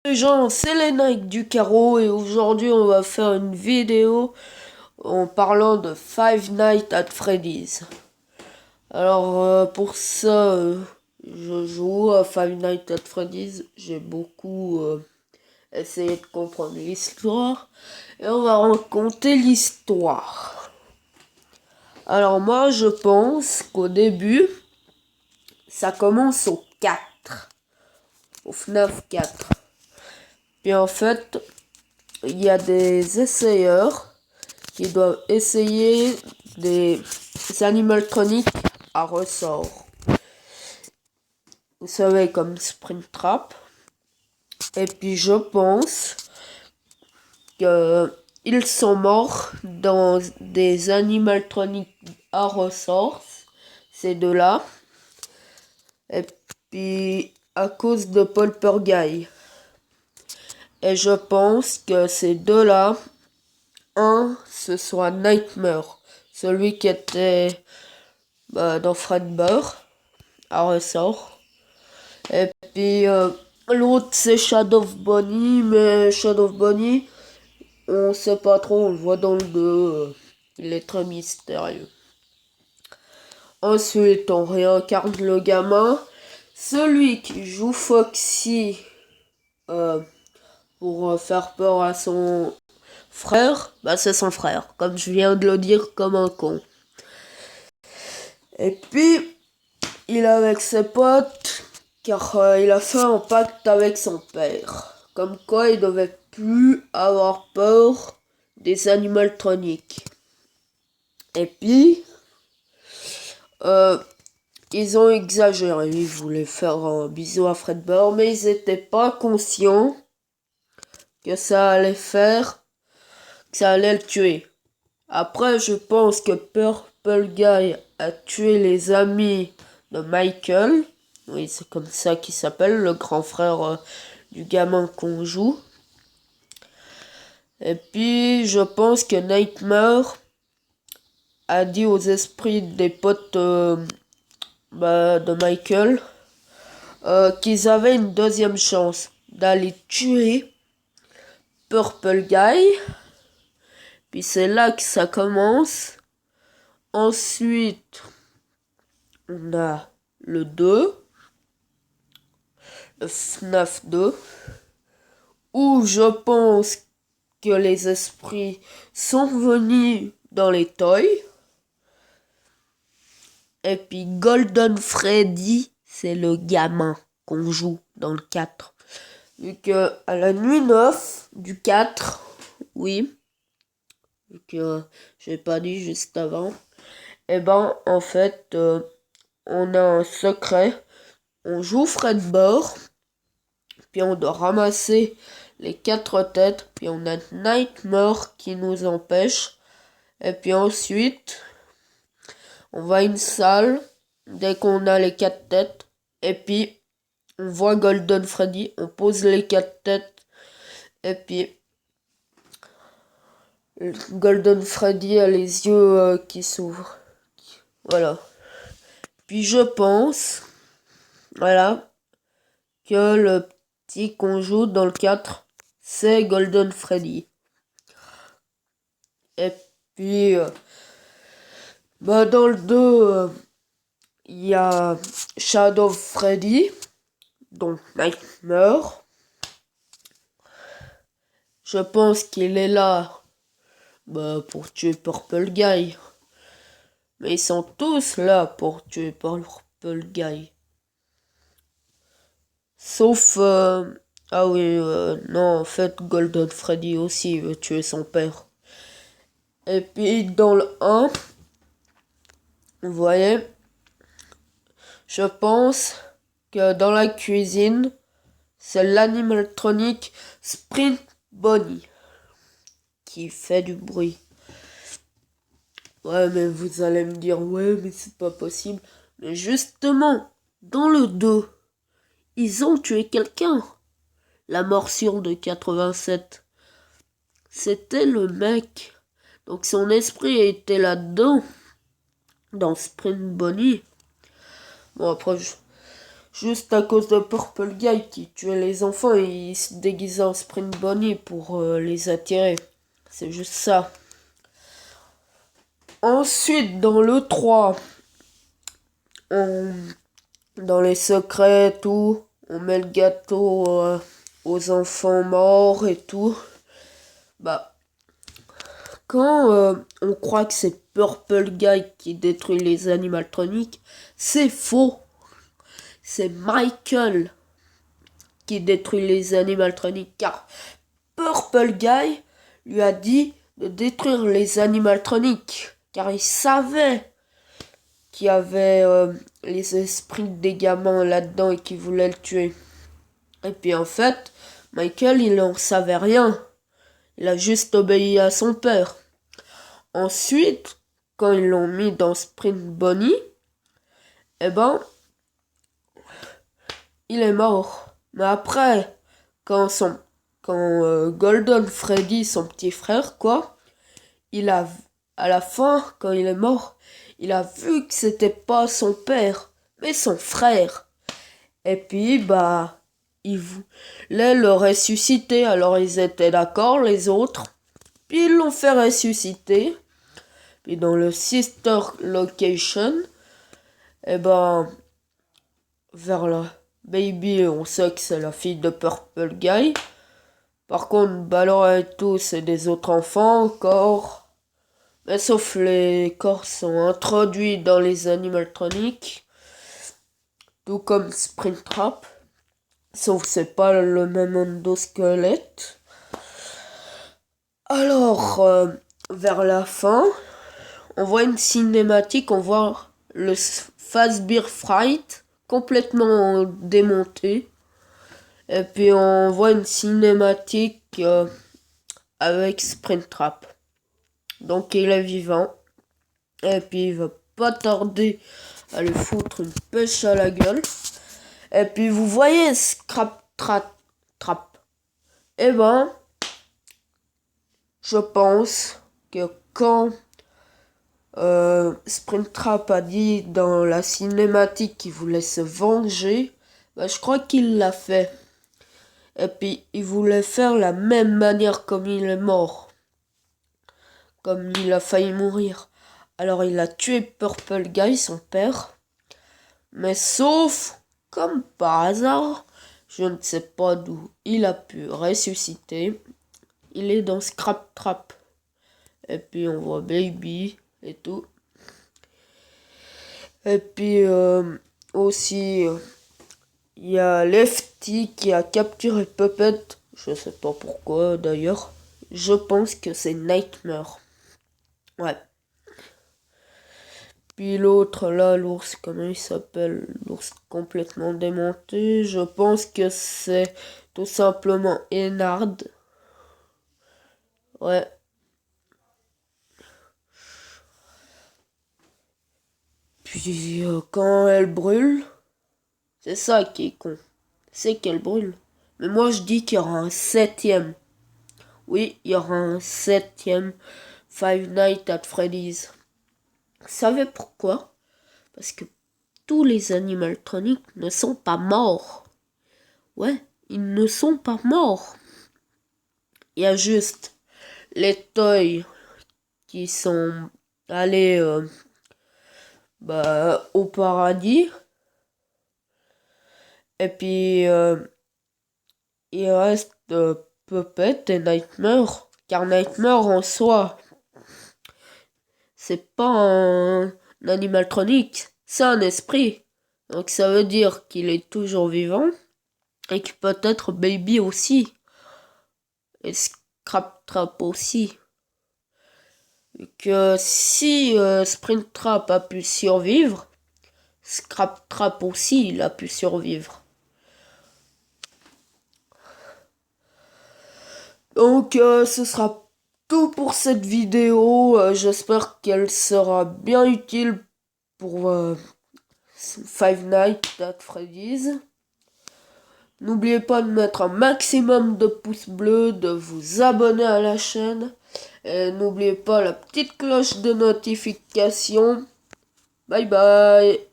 Les gens, c'est les Nike du carreau et aujourd'hui on va faire une vidéo en parlant de Five Nights at Freddy's. Alors pour ça, je joue à Five Nights at Freddy's. J'ai beaucoup essayé de comprendre l'histoire et on va raconter l'histoire. Alors moi je pense qu'au début, ça commence au 4, au FNAF 4. Puis en fait, il y a des essayeurs qui doivent essayer des animatroniques à ressort. Vous savez, comme Springtrap. Et puis je pense qu'ils sont morts dans des animatroniques à ressort, ces deux-là. Et puis à cause de Poltergeist. Et je pense que ces deux-là, ce soit Nightmare, celui qui était dans Fredbear, à ressort. Et puis l'autre c'est Shadow of Bonnie, mais Shadow of Bonnie, on sait pas trop, on le voit dans le 2, il est très mystérieux. Ensuite, on réincarne le gamin, celui qui joue Foxy pour faire peur à son frère, c'est son frère, comme je viens de le dire comme un con. Et puis, il est avec ses potes, car il a fait un pacte avec son père. Comme quoi, il devait plus avoir peur des animatroniques. Et puis, ils ont exagéré. Ils voulaient faire un bisou à Fredbear, mais ils n'étaient pas conscients que ça allait le tuer. Après, je pense que Purple Guy a tué les amis de Michael. Oui, c'est comme ça qu'il s'appelle, le grand frère du gamin qu'on joue. Et puis, je pense que Nightmare a dit aux esprits des potes de Michael qu'ils avaient une deuxième chance d'aller tuer Purple Guy. Puis c'est là que ça commence. Ensuite, on a le 2, le FNAF 2, où je pense que les esprits sont venus dans les toys. Et puis Golden Freddy, c'est le gamin qu'on joue dans le 4. Vu que à la nuit 9 du 4, oui, vu que j'ai pas dit juste avant, en fait, on a un secret. On joue Fredbear, puis on doit ramasser les 4 têtes, puis on a Nightmare qui nous empêche. Et puis ensuite, on va à une salle dès qu'on a les 4 têtes. Et puis, on voit Golden Freddy, on pose les 4 têtes. Et puis, Golden Freddy a les yeux qui s'ouvrent. Voilà. Puis je pense, voilà, que le petit qu'on joue dans le 4, c'est Golden Freddy. Et puis, dans le 2, il y a Shadow Freddy, donc Nightmare. Je pense qu'il est là pour tuer Purple Guy. Mais ils sont tous là pour tuer Purple Guy. Sauf... ah oui, non, en fait, Golden Freddy aussi veut tuer son père. Et puis, dans le 1, vous voyez, je pense que dans la cuisine, c'est l'animatronique Sprint Bonnie qui fait du bruit. Ouais, mais vous allez me dire, ouais, mais c'est pas possible. Mais justement, dans le 2, ils ont tué quelqu'un. La morsure de 87. C'était le mec. Donc son esprit était là-dedans. Dans Sprint Bonnie. Bon, après, juste à cause de Purple Guy qui tuait les enfants et il se déguisait en Sprint Bonnie pour les attirer. C'est juste ça. Ensuite, dans le 3, dans les secrets, tout, on met le gâteau aux enfants morts et tout. Bah, quand on croit que c'est Purple Guy qui détruit les animatroniques, c'est faux. C'est Michael qui détruit les animatroniques, car Purple Guy lui a dit de détruire les animatroniques, car il savait qu'il y avait les esprits des gamins là-dedans et qu'il voulait le tuer. Et puis en fait, Michael, il n'en savait rien. Il a juste obéi à son père. Ensuite, quand ils l'ont mis dans Sprint Bonnie, eh ben, il est mort. Mais après, quand Golden Freddy, son petit frère, quoi, à la fin, quand il est mort, il a vu que c'était pas son père, mais son frère. Et puis, bah, il voulait le ressusciter. Alors, ils étaient d'accord, les autres. Puis, ils l'ont fait ressusciter. Puis, dans le Sister Location, eh ben, vers la Baby, on sait que c'est la fille de Purple Guy. Par contre, Ballon et tout, c'est des autres enfants encore. Mais sauf les corps sont introduits dans les animatroniques. Tout comme Springtrap. Sauf que c'est pas le même endosquelette. Alors, vers la fin, on voit une cinématique, on voit le Fazbear Fright complètement démonté. Et puis on voit une cinématique avec Springtrap. Donc il est vivant. Et puis il va pas tarder à lui foutre une pêche à la gueule. Et puis vous voyez Scrap Trap. Eh ben, je pense que quand Springtrap a dit dans la cinématique qu'il voulait se venger, bah, je crois qu'il l'a fait. Et puis il voulait faire la même manière comme il est mort. Comme il a failli mourir. Alors il a tué Purple Guy, son père. Mais sauf, comme par hasard, je ne sais pas d'où il a pu ressusciter. Il est dans Scrap Trap. Et puis on voit Baby et tout. Et puis aussi, il y a Lefty qui a capturé Puppet. Je sais pas pourquoi d'ailleurs. Je pense que c'est Nightmare. Ouais. Puis l'autre là, l'ours, comment il s'appelle? L'ours complètement démonté. Je pense que c'est tout simplement Ennard. Ouais. Puis quand elle brûle, c'est ça qui est con. C'est qu'elle brûle. Mais moi je dis qu'il y aura un 7e. Oui, il y aura un 7e Five Nights at Freddy's. Vous savez pourquoi? Parce que tous les animatroniques ne sont pas morts. Ouais, ils ne sont pas morts. Il y a juste les toys qui sont allés au paradis. Et puis il reste Puppet et Nightmare. Car Nightmare en soi, c'est pas un animatronique, c'est un esprit. Donc ça veut dire qu'il est toujours vivant. Et que peut-être Baby aussi. Et Scrap Trap aussi. Et que si Springtrap a pu survivre, Scrap Trap aussi il a pu survivre. Donc ce sera tout pour cette vidéo. J'espère qu'elle sera bien utile pour Five Nights at Freddy's. N'oubliez pas de mettre un maximum de pouces bleus, de vous abonner à la chaîne. Et n'oubliez pas la petite cloche de notification. Bye bye.